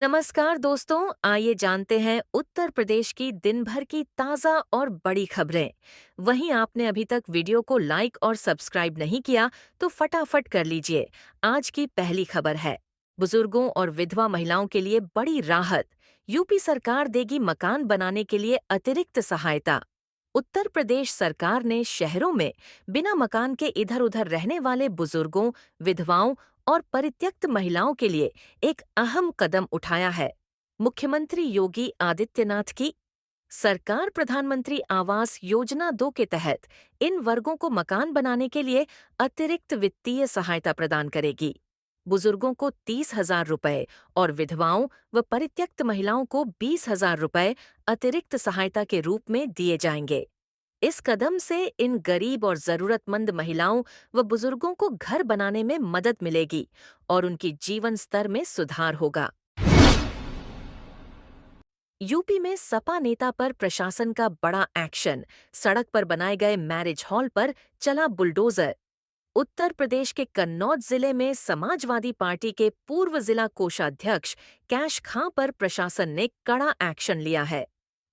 नमस्कार दोस्तों, आइए जानते हैं उत्तर प्रदेश की दिन भर की ताज़ा और बड़ी खबरें। वहीं आपने अभी तक वीडियो को लाइक और सब्सक्राइब नहीं किया तो फटाफट कर लीजिए। आज की पहली खबर है, बुजुर्गों और विधवा महिलाओं के लिए बड़ी राहत। यूपी सरकार देगी मकान बनाने के लिए अतिरिक्त सहायता। उत्तर प्रदेश सरकार ने शहरों में बिना मकान के इधर उधर रहने वाले बुजुर्गों, विधवाओं और परित्यक्त महिलाओं के लिए एक अहम कदम उठाया है। मुख्यमंत्री योगी आदित्यनाथ की सरकार प्रधानमंत्री आवास योजना 2 के तहत इन वर्गों को मकान बनाने के लिए अतिरिक्त वित्तीय सहायता प्रदान करेगी। बुजुर्गों को 30,000 रुपए और विधवाओं व परित्यक्त महिलाओं को 20,000 रुपए अतिरिक्त सहायता के रूप में दिए जाएंगे। इस कदम से इन गरीब और जरूरतमंद महिलाओं व बुजुर्गों को घर बनाने में मदद मिलेगी और उनकी जीवन स्तर में सुधार होगा। यूपी में सपा नेता पर प्रशासन का बड़ा एक्शन। सड़क पर बनाए गए मैरिज हॉल पर चला बुलडोजर। उत्तर प्रदेश के कन्नौज जिले में समाजवादी पार्टी के पूर्व जिला कोषाध्यक्ष कैश खां पर प्रशासन ने कड़ा एक्शन लिया है।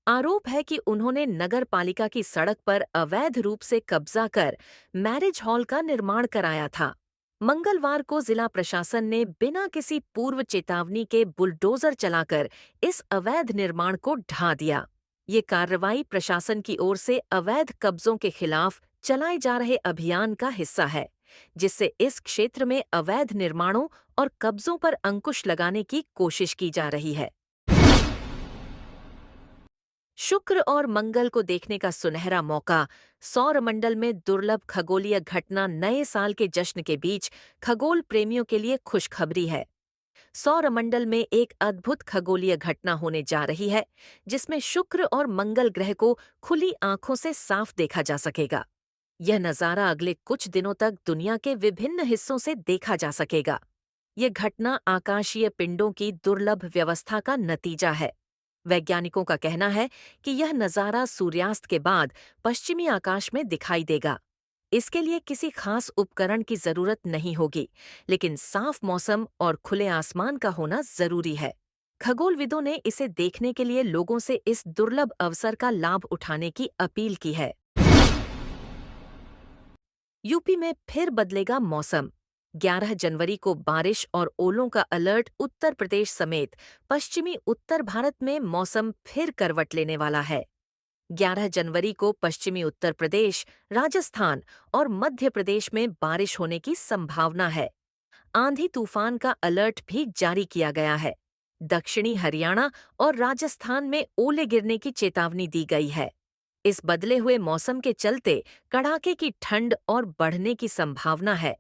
आरोप है कि उन्होंने नगर पालिका की सड़क पर अवैध रूप से कब्जा कर मैरिज हॉल का निर्माण कराया था। मंगलवार को जिला प्रशासन ने बिना किसी पूर्व चेतावनी के बुलडोजर चलाकर इस अवैध निर्माण को ढा दिया। ये कार्रवाई प्रशासन की ओर से अवैध कब्जों के खिलाफ चलाए जा रहे अभियान का हिस्सा है, जिससे इस क्षेत्र में अवैध निर्माणों और कब्जों पर अंकुश लगाने की कोशिश की जा रही है। शुक्र और मंगल को देखने का सुनहरा मौका। सौरमंडल में दुर्लभ खगोलीय घटना नए साल के जश्न के बीच खगोल प्रेमियों के लिए खुशखबरी है। सौरमंडल में एक अद्भुत खगोलीय घटना होने जा रही है, जिसमें शुक्र और मंगल ग्रह को खुली आंखों से साफ देखा जा सकेगा। यह नज़ारा अगले कुछ दिनों तक दुनिया के विभिन्न हिस्सों से देखा जा सकेगा। यह घटना आकाशीय पिंडों की दुर्लभ व्यवस्था का नतीजा है। वैज्ञानिकों का कहना है कि यह नज़ारा सूर्यास्त के बाद पश्चिमी आकाश में दिखाई देगा। इसके लिए किसी खास उपकरण की जरूरत नहीं होगी, लेकिन साफ मौसम और खुले आसमान का होना जरूरी है। खगोलविदों ने इसे देखने के लिए लोगों से इस दुर्लभ अवसर का लाभ उठाने की अपील की है। यूपी में फिर बदलेगा मौसम। 11 जनवरी को बारिश और ओलों का अलर्ट। उत्तर प्रदेश समेत पश्चिमी उत्तर भारत में मौसम फिर करवट लेने वाला है। 11 जनवरी को पश्चिमी उत्तर प्रदेश, राजस्थान और मध्य प्रदेश में बारिश होने की संभावना है। आंधी तूफान का अलर्ट भी जारी किया गया है। दक्षिणी हरियाणा और राजस्थान में ओले गिरने की चेतावनी दी गई है। इस बदले हुए मौसम के चलते कड़ाके की ठंड और बढ़ने की संभावना है।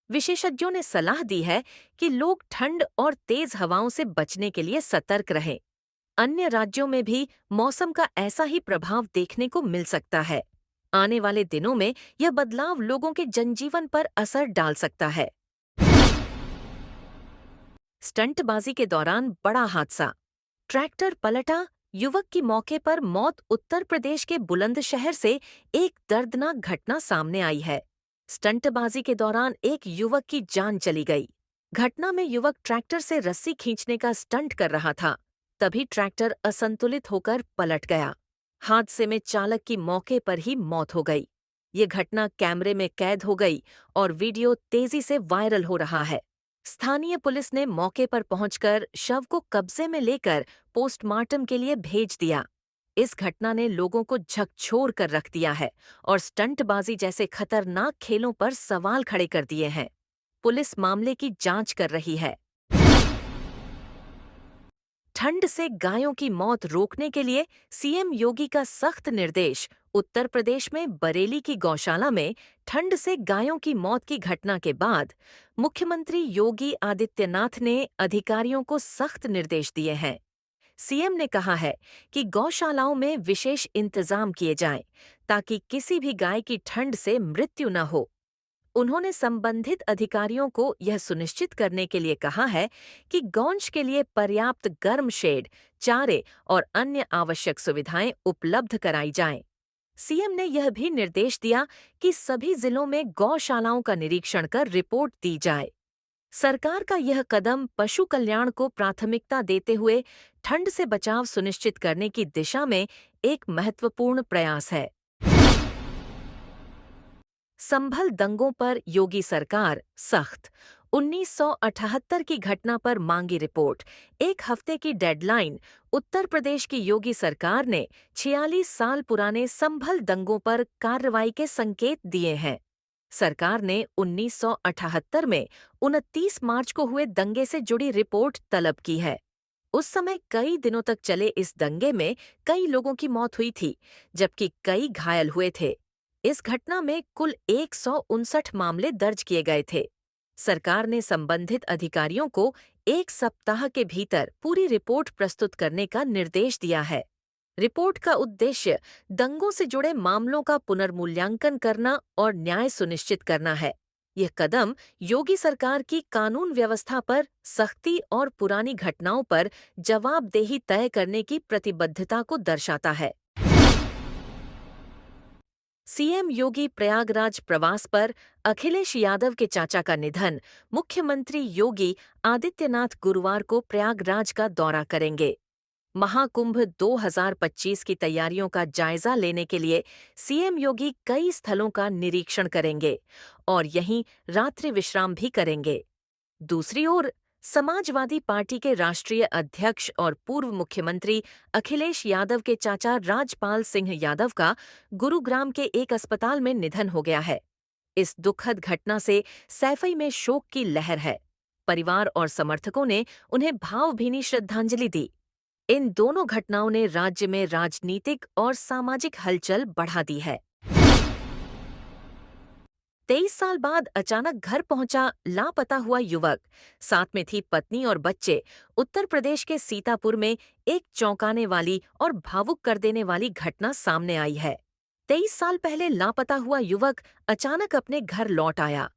विशेषज्ञों ने सलाह दी है कि लोग ठंड और तेज हवाओं से बचने के लिए सतर्क रहें। अन्य राज्यों में भी मौसम का ऐसा ही प्रभाव देखने को मिल सकता है। आने वाले दिनों में यह बदलाव लोगों के जनजीवन पर असर डाल सकता है। स्टंटबाजी के दौरान बड़ा हादसा। ट्रैक्टर पलटा, युवक की मौके पर मौत। उत्तर प्रदेश के बुलंदशहर से एक दर्दनाक घटना सामने आई है। स्टंटबाजी के दौरान एक युवक की जान चली गई। घटना में युवक ट्रैक्टर से रस्सी खींचने का स्टंट कर रहा था। तभी ट्रैक्टर असंतुलित होकर पलट गया। हादसे में चालक की मौके पर ही मौत हो गई। ये घटना कैमरे में कैद हो गई और वीडियो तेजी से वायरल हो रहा है। स्थानीय पुलिस ने मौके पर पहुंचकर शव को कब्जे में लेकर पोस्टमार्टम के लिए भेज दिया। इस घटना ने लोगों को झकझोर कर रख दिया है और स्टंटबाजी जैसे खतरनाक खेलों पर सवाल खड़े कर दिए हैं। पुलिस मामले की जांच कर रही है। ठंड से गायों की मौत रोकने के लिए सीएम योगी का सख्त निर्देश। उत्तर प्रदेश में बरेली की गौशाला में ठंड से गायों की मौत की घटना के बाद मुख्यमंत्री योगी आदित्यनाथ ने अधिकारियों को सख्त निर्देश दिए हैं। सीएम ने कहा है कि गौशालाओं में विशेष इंतजाम किए जाएं, ताकि किसी भी गाय की ठंड से मृत्यु न हो। उन्होंने संबंधित अधिकारियों को यह सुनिश्चित करने के लिए कहा है कि गौंश के लिए पर्याप्त गर्म शेड, चारे और अन्य आवश्यक सुविधाएं उपलब्ध कराई जाएं। सीएम ने यह भी निर्देश दिया कि सभी जिलों में गौशालाओं का निरीक्षण कर रिपोर्ट दी जाए। सरकार का यह कदम पशु कल्याण को प्राथमिकता देते हुए ठंड से बचाव सुनिश्चित करने की दिशा में एक महत्वपूर्ण प्रयास है। संभल दंगों पर योगी सरकार सख्त। 1978 की घटना पर मांगी रिपोर्ट। एक हफ्ते की डेडलाइन। उत्तर प्रदेश की योगी सरकार ने 46 साल पुराने संभल दंगों पर कार्रवाई के संकेत दिए हैं। सरकार ने 1978 में 29 मार्च को हुए दंगे से जुड़ी रिपोर्ट तलब की है। उस समय कई दिनों तक चले इस दंगे में कई लोगों की मौत हुई थी, जबकि कई घायल हुए थे। इस घटना में कुल 159 मामले दर्ज किए गए थे। सरकार ने संबंधित अधिकारियों को 1 सप्ताह के भीतर पूरी रिपोर्ट प्रस्तुत करने का निर्देश दिया है। रिपोर्ट का उद्देश्य दंगों से जुड़े मामलों का पुनर्मूल्यांकन करना और न्याय सुनिश्चित करना है। यह कदम योगी सरकार की कानून व्यवस्था पर सख्ती और पुरानी घटनाओं पर जवाबदेही तय करने की प्रतिबद्धता को दर्शाता है। सीएम योगी प्रयागराज प्रवास पर। अखिलेश यादव के चाचा का निधन। मुख्यमंत्री योगी आदित्यनाथ गुरुवार को प्रयागराज का दौरा करेंगे। महाकुंभ 2025 की तैयारियों का जायजा लेने के लिए सीएम योगी कई स्थलों का निरीक्षण करेंगे और यहीं रात्रि विश्राम भी करेंगे। दूसरी ओर, समाजवादी पार्टी के राष्ट्रीय अध्यक्ष और पूर्व मुख्यमंत्री अखिलेश यादव के चाचा राजपाल सिंह यादव का गुरुग्राम के एक अस्पताल में निधन हो गया है। इस दुखद घटना से सैफई में शोक की लहर है। परिवार और समर्थकों ने उन्हें भावभीनी श्रद्धांजलि दी। इन दोनों घटनाओं ने राज्य में राजनीतिक और सामाजिक हलचल बढ़ा दी है। 23 साल बाद अचानक घर पहुंचा लापता हुआ युवक। साथ में थी पत्नी और बच्चे। उत्तर प्रदेश के सीतापुर में एक चौंकाने वाली और भावुक कर देने वाली घटना सामने आई है। 23 साल पहले लापता हुआ युवक अचानक अपने घर लौट आया।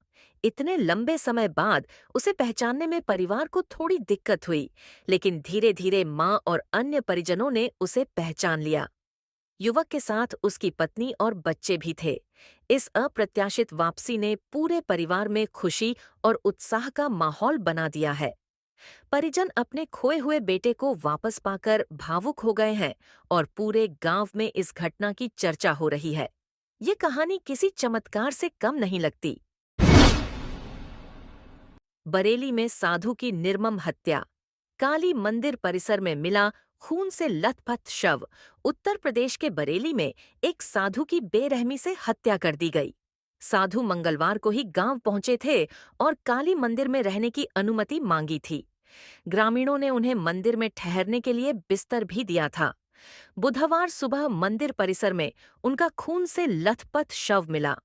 इतने लंबे समय बाद उसे पहचानने में परिवार को थोड़ी दिक्कत हुई, लेकिन धीरे धीरे मां और अन्य परिजनों ने उसे पहचान लिया। युवक के साथ उसकी पत्नी और बच्चे भी थे। इस अप्रत्याशित वापसी ने पूरे परिवार में खुशी और उत्साह का माहौल बना दिया है। परिजन अपने खोए हुए बेटे को वापस पाकर भावुक हो गए हैं और पूरे गांव में इस घटना की चर्चा हो रही है। ये कहानी किसी चमत्कार से कम नहीं लगती। बरेली में साधु की निर्मम हत्या। काली मंदिर परिसर में मिला खून से लथपथ शव। उत्तर प्रदेश के बरेली में एक साधु की बेरहमी से हत्या कर दी गई। साधु मंगलवार को ही गांव पहुंचे थे और काली मंदिर में रहने की अनुमति मांगी थी। ग्रामीणों ने उन्हें मंदिर में ठहरने के लिए बिस्तर भी दिया था। बुधवार सुबह मंदिर परिसर में उनका खून से लथपथ शव मिला।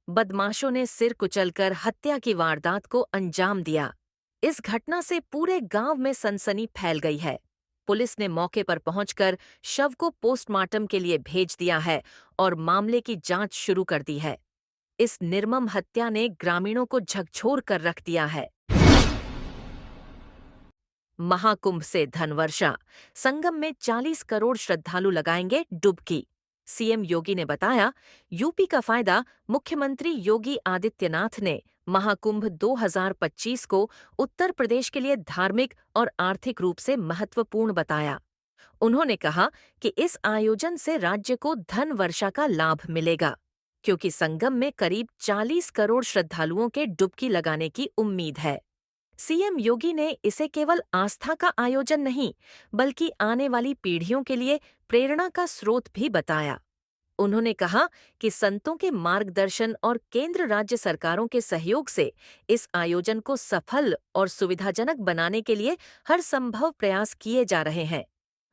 बदमाशों ने सिर कुचलकर हत्या की वारदात को अंजाम दिया। इस घटना से पूरे गांव में सनसनी फैल गई है। पुलिस ने मौके पर पहुंचकर शव को पोस्टमार्टम के लिए भेज दिया है और मामले की जांच शुरू कर दी है। इस निर्मम हत्या ने ग्रामीणों को झकझोर कर रख दिया है। महाकुंभ से धनवर्षा। संगम में 40 करोड़ श्रद्धालु लगाएंगे डुबकी। सीएम योगी ने बताया, यूपी का फायदा। मुख्यमंत्री योगी आदित्यनाथ ने महाकुंभ 2025 को उत्तर प्रदेश के लिए धार्मिक और आर्थिक रूप से महत्वपूर्ण बताया। उन्होंने कहा कि इस आयोजन से राज्य को धन वर्षा का लाभ मिलेगा, क्योंकि संगम में करीब 40 करोड़ श्रद्धालुओं के डुबकी लगाने की उम्मीद है। सीएम योगी ने इसे केवल आस्था का आयोजन नहीं, बल्कि आने वाली पीढ़ियों के लिए प्रेरणा का स्रोत भी बताया। उन्होंने कहा कि संतों के मार्गदर्शन और केंद्र राज्य सरकारों के सहयोग से इस आयोजन को सफल और सुविधाजनक बनाने के लिए हर संभव प्रयास किए जा रहे हैं।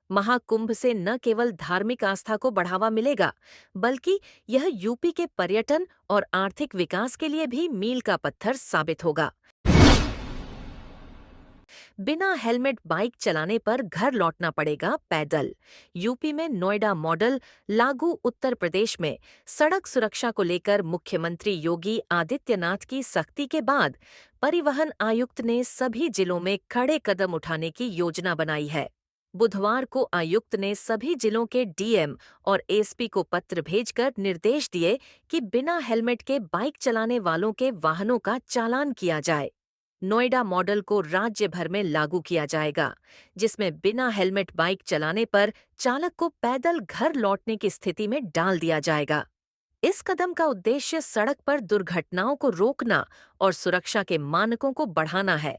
महाकुंभ से न केवल धार्मिक आस्था को बढ़ावा मिलेगा, बल्कि यह यूपी के पर्यटन और आर्थिक विकास के लिए भी मील का पत्थर साबित होगा। बिना हेलमेट बाइक चलाने पर घर लौटना पड़ेगा पैदल। यूपी में नोएडा मॉडल लागू। उत्तर प्रदेश में सड़क सुरक्षा को लेकर मुख्यमंत्री योगी आदित्यनाथ की सख्ती के बाद परिवहन आयुक्त ने सभी जिलों में कड़े कदम उठाने की योजना बनाई है। बुधवार को आयुक्त ने सभी जिलों के डीएम और एसपी को पत्र भेजकर निर्देश दिए कि बिना हेलमेट के बाइक चलाने वालों के वाहनों का चालान किया जाए। नोएडा मॉडल को राज्य भर में लागू किया जाएगा, जिसमें बिना हेलमेट बाइक चलाने पर चालक को पैदल घर लौटने की स्थिति में डाल दिया जाएगा। इस कदम का उद्देश्य सड़क पर दुर्घटनाओं को रोकना और सुरक्षा के मानकों को बढ़ाना है।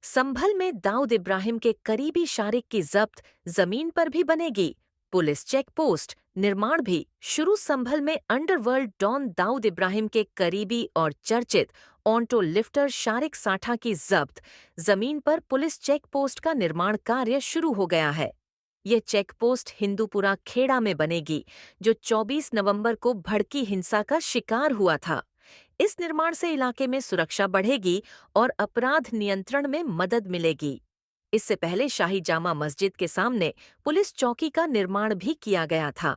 संभल में दाऊद इब्राहिम के करीबी शारिक की जब्त जमीन पर भी बनेगी। पुलिस चेक पोस्ट निर्माण भी शुरू। संभल में अंडरवर्ल्ड डॉन दाऊद इब्राहिम के करीबी और चर्चित ऑन्टो लिफ्टर शारिक साठा की जब्त जमीन पर पुलिस चेक पोस्ट का निर्माण कार्य शुरू हो गया है। ये चेक पोस्ट हिंदूपुरा खेड़ा में बनेगी, जो 24 नवंबर को भड़की हिंसा का शिकार हुआ था। इस निर्माण से इलाके में सुरक्षा बढ़ेगी और अपराध नियंत्रण में मदद मिलेगी। इससे पहले शाही जामा मस्जिद के सामने पुलिस चौकी का निर्माण भी किया गया था।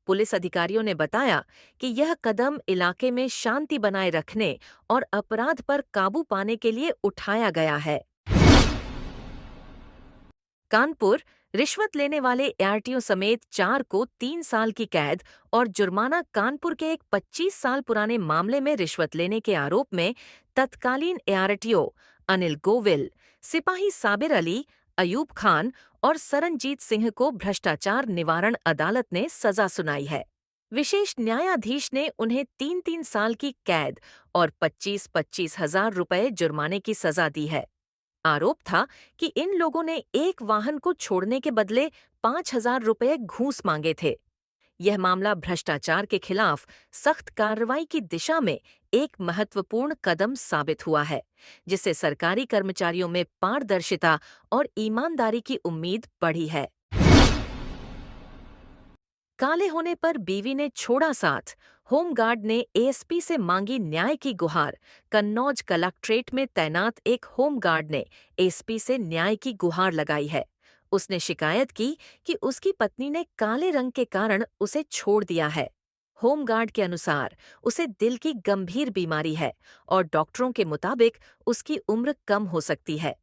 पुलिस अधिकारियों ने बताया कि यह कदम इलाके में शांति बनाए रखने और अपराध पर काबू पाने के लिए उठाया गया है। कानपुर रिश्वत लेने वाले एआरटीओ समेत 4 को 3 साल की कैद और जुर्माना। कानपुर के एक 25 साल पुराने मामले में रिश्वत लेने के आरोप में तत्कालीन एआरटीओ अनिल गोविल, सिपाही साबिर अली, अयूब खान और सरनजीत सिंह को भ्रष्टाचार निवारण अदालत ने सजा सुनाई है। विशेष न्यायाधीश ने उन्हें 3-3 साल की कैद और 25-25 हजार रुपये जुर्माने की सजा दी है। आरोप था कि इन लोगों ने एक वाहन को छोड़ने के बदले 5,000 रुपये घूस मांगे थे। यह मामला भ्रष्टाचार के खिलाफ सख्त कार्रवाई की दिशा में एक महत्वपूर्ण कदम साबित हुआ है, जिससे सरकारी कर्मचारियों में पारदर्शिता और ईमानदारी की उम्मीद बढ़ी है। काले होने पर बीवी ने छोड़ा साथ, होमगार्ड ने एएसपी से मांगी न्याय की गुहार। कन्नौज कलेक्ट्रेट में तैनात एक होमगार्ड ने एएसपी से न्याय की गुहार लगाई है। उसने शिकायत की कि उसकी पत्नी ने काले रंग के कारण उसे छोड़ दिया है। होमगार्ड के अनुसार उसे दिल की गंभीर बीमारी है और डॉक्टरों के मुताबिक उसकी उम्र कम हो सकती है।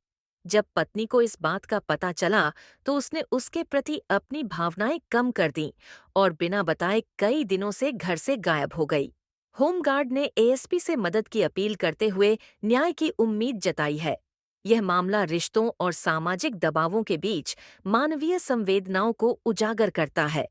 जब पत्नी को इस बात का पता चला तो उसने उसके प्रति अपनी भावनाएं कम कर दीं और बिना बताए कई दिनों से घर से गायब हो गई। होमगार्ड ने एएसपी से मदद की अपील करते हुए न्याय की उम्मीद जताई है। यह मामला रिश्तों और सामाजिक दबावों के बीच मानवीय संवेदनाओं को उजागर करता है।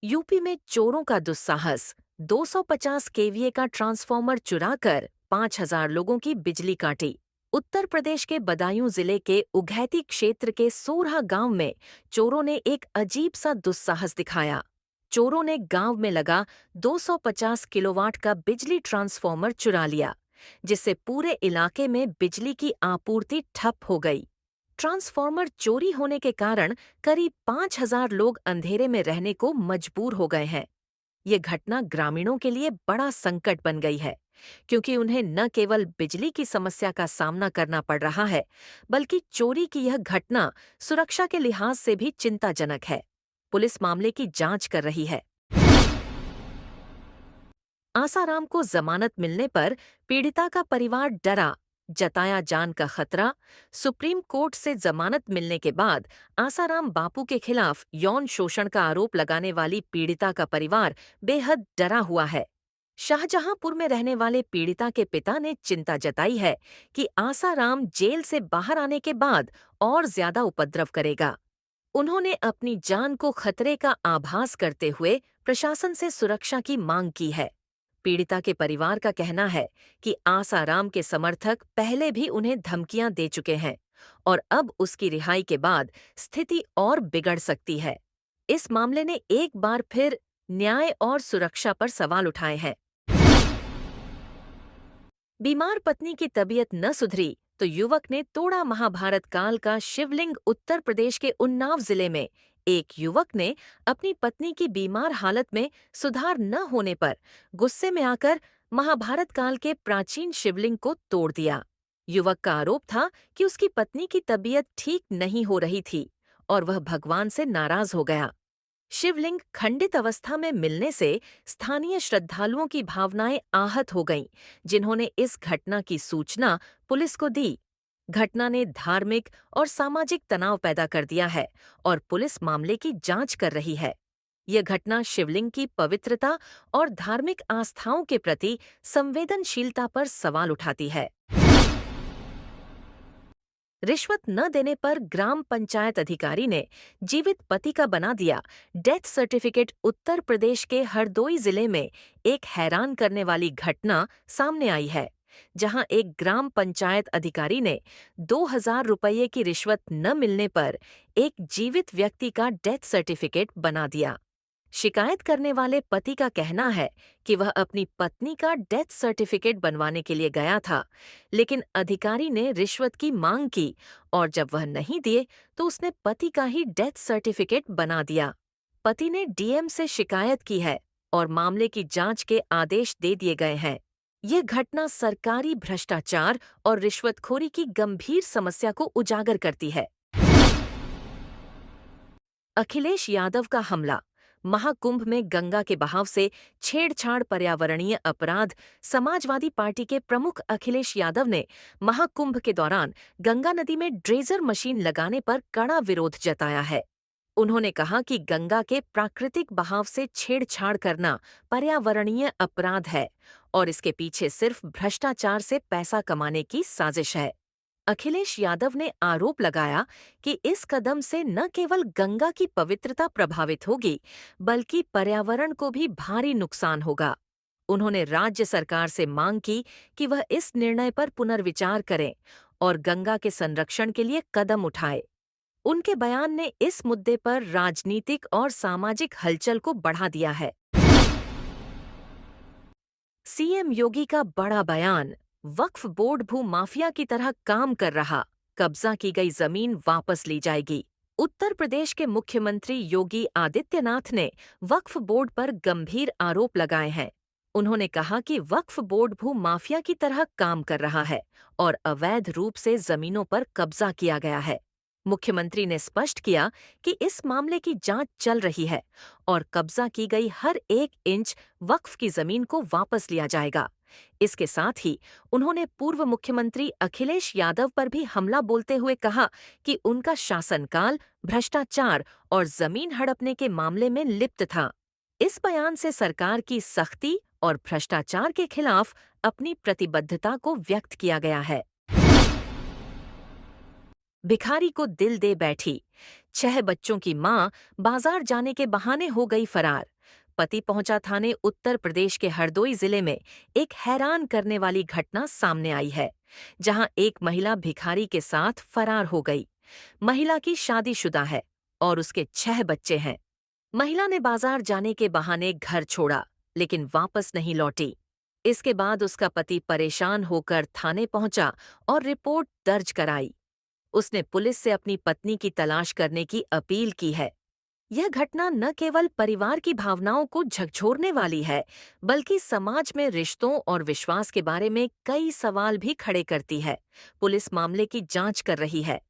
यूपी में चोरों का दुस्साहस। 250 केवीए का ट्रांसफार्मर चुराकर 5,000 लोगों की बिजली काटी। उत्तर प्रदेश के बदायूं जिले के उघैती क्षेत्र के सोरहा गांव में चोरों ने एक अजीब सा दुस्साहस दिखाया। चोरों ने गांव में लगा 250 किलोवाट का बिजली ट्रांसफार्मर चुरा लिया, जिससे पूरे इलाके में बिजली की आपूर्ति ठप हो गई। ट्रांसफार्मर चोरी होने के कारण करीब 5,000 लोग अंधेरे में रहने को मजबूर हो गए हैं। ये घटना ग्रामीणों के लिए बड़ा संकट बन गई है, क्योंकि उन्हें न केवल बिजली की समस्या का सामना करना पड़ रहा है, बल्कि चोरी की यह घटना सुरक्षा के लिहाज से भी चिंताजनक है। पुलिस मामले की जांच कर रही है। आसाराम को जमानत मिलने पर पीड़िता का परिवार डरा, जताया जान का खतरा। सुप्रीम कोर्ट से जमानत मिलने के बाद आसाराम बापू के खिलाफ यौन शोषण का आरोप लगाने वाली पीड़िता का परिवार बेहद डरा हुआ है। शाहजहांपुर में रहने वाले पीड़िता के पिता ने चिंता जताई है कि आसाराम जेल से बाहर आने के बाद और ज्यादा उपद्रव करेगा। उन्होंने अपनी जान को खतरे का आभास करते हुए प्रशासन से सुरक्षा की मांग की है। पीड़िता के परिवार का कहना है कि आसाराम के समर्थक पहले भी उन्हें धमकियां दे चुके हैं और अब उसकी रिहाई के बाद स्थिति और बिगड़ सकती है। इस मामले ने एक बार फिर न्याय और सुरक्षा पर सवाल उठाए हैं। बीमार पत्नी की तबीयत न सुधरी तो युवक ने तोड़ा महाभारत काल का शिवलिंग। उत्तर प्रदेश के उन्नाव जिले में एक युवक ने अपनी पत्नी की बीमार हालत में सुधार न होने पर गुस्से में आकर महाभारत काल के प्राचीन शिवलिंग को तोड़ दिया। युवक का आरोप था कि उसकी पत्नी की तबीयत ठीक नहीं हो रही थी और वह भगवान से नाराज हो गया। शिवलिंग खंडित अवस्था में मिलने से स्थानीय श्रद्धालुओं की भावनाएं आहत हो गईं, जिन्होंने इस घटना की सूचना पुलिस को दी। घटना ने धार्मिक और सामाजिक तनाव पैदा कर दिया है और पुलिस मामले की जांच कर रही है। यह घटना शिवलिंग की पवित्रता और धार्मिक आस्थाओं के प्रति संवेदनशीलता पर सवाल उठाती है। रिश्वत न देने पर ग्राम पंचायत अधिकारी ने जीवित पति का बना दिया डेथ सर्टिफिकेट। उत्तर प्रदेश के हरदोई जिले में एक हैरान करने वाली घटना सामने आई है, जहां एक ग्राम पंचायत अधिकारी ने 2,000 रुपये की रिश्वत न मिलने पर एक जीवित व्यक्ति का डेथ सर्टिफिकेट बना दिया। शिकायत करने वाले पति का कहना है कि वह अपनी पत्नी का डेथ सर्टिफिकेट बनवाने के लिए गया था, लेकिन अधिकारी ने रिश्वत की मांग की और जब वह नहीं दिए तो उसने पति का ही डेथ सर्टिफिकेट बना दिया। पति ने डीएम से शिकायत की है और मामले की जांच के आदेश दे दिए गए हैं। ये घटना सरकारी भ्रष्टाचार और रिश्वतखोरी की गंभीर समस्या को उजागर करती है। अखिलेश यादव का हमला। महाकुंभ में गंगा के बहाव से छेड़छाड़ पर्यावरणीय अपराध। समाजवादी पार्टी के प्रमुख अखिलेश यादव ने महाकुंभ के दौरान गंगा नदी में ड्रेजर मशीन लगाने पर कड़ा विरोध जताया है। उन्होंने कहा कि गंगा के प्राकृतिक बहाव से छेड़छाड़ करना पर्यावरणीय अपराध है और इसके पीछे सिर्फ भ्रष्टाचार से पैसा कमाने की साजिश है। अखिलेश यादव ने आरोप लगाया कि इस कदम से न केवल गंगा की पवित्रता प्रभावित होगी, बल्कि पर्यावरण को भी भारी नुकसान होगा। उन्होंने राज्य सरकार से मांग की कि वह इस निर्णय पर पुनर्विचार करे और गंगा के संरक्षण के लिए कदम उठाए। उनके बयान ने इस मुद्दे पर राजनीतिक और सामाजिक हलचल को बढ़ा दिया है। सीएम योगी का बड़ा बयान। वक्फ बोर्ड भू माफिया की तरह काम कर रहा, कब्जा की गई जमीन वापस ली जाएगी। उत्तर प्रदेश के मुख्यमंत्री योगी आदित्यनाथ ने वक्फ बोर्ड पर गंभीर आरोप लगाए हैं। उन्होंने कहा कि वक्फ बोर्ड भू माफिया की तरह काम कर रहा है और अवैध रूप से जमीनों पर कब्जा किया गया है। मुख्यमंत्री ने स्पष्ट किया कि इस मामले की जांच चल रही है और कब्जा की गई हर एक इंच वक्फ की जमीन को वापस लिया जाएगा। इसके साथ ही उन्होंने पूर्व मुख्यमंत्री अखिलेश यादव पर भी हमला बोलते हुए कहा कि उनका शासनकाल भ्रष्टाचार और जमीन हड़पने के मामले में लिप्त था। इस बयान से सरकार की सख्ती और भ्रष्टाचार के खिलाफ अपनी प्रतिबद्धता को व्यक्त किया गया है। भिखारी को दिल दे बैठी। 6 बच्चों की मां बाजार जाने के बहाने हो गई फरार। पति पहुंचा थाने। उत्तर प्रदेश के हरदोई जिले में एक हैरान करने वाली घटना सामने आई है, जहां एक महिला भिखारी के साथ फरार हो गई। महिला की शादीशुदा है और उसके 6 बच्चे हैं। महिला ने बाजार जाने के बहाने घर छोड़ा, लेकिन वापस नहीं लौटी। इसके बाद उसका पति परेशान होकर थाने पहुंचा और रिपोर्ट दर्ज कराई। उसने पुलिस से अपनी पत्नी की तलाश करने की अपील की है। यह घटना न केवल परिवार की भावनाओं को झकझोरने वाली है, बल्कि समाज में रिश्तों और विश्वास के बारे में कई सवाल भी खड़े करती है। पुलिस मामले की जांच कर रही है।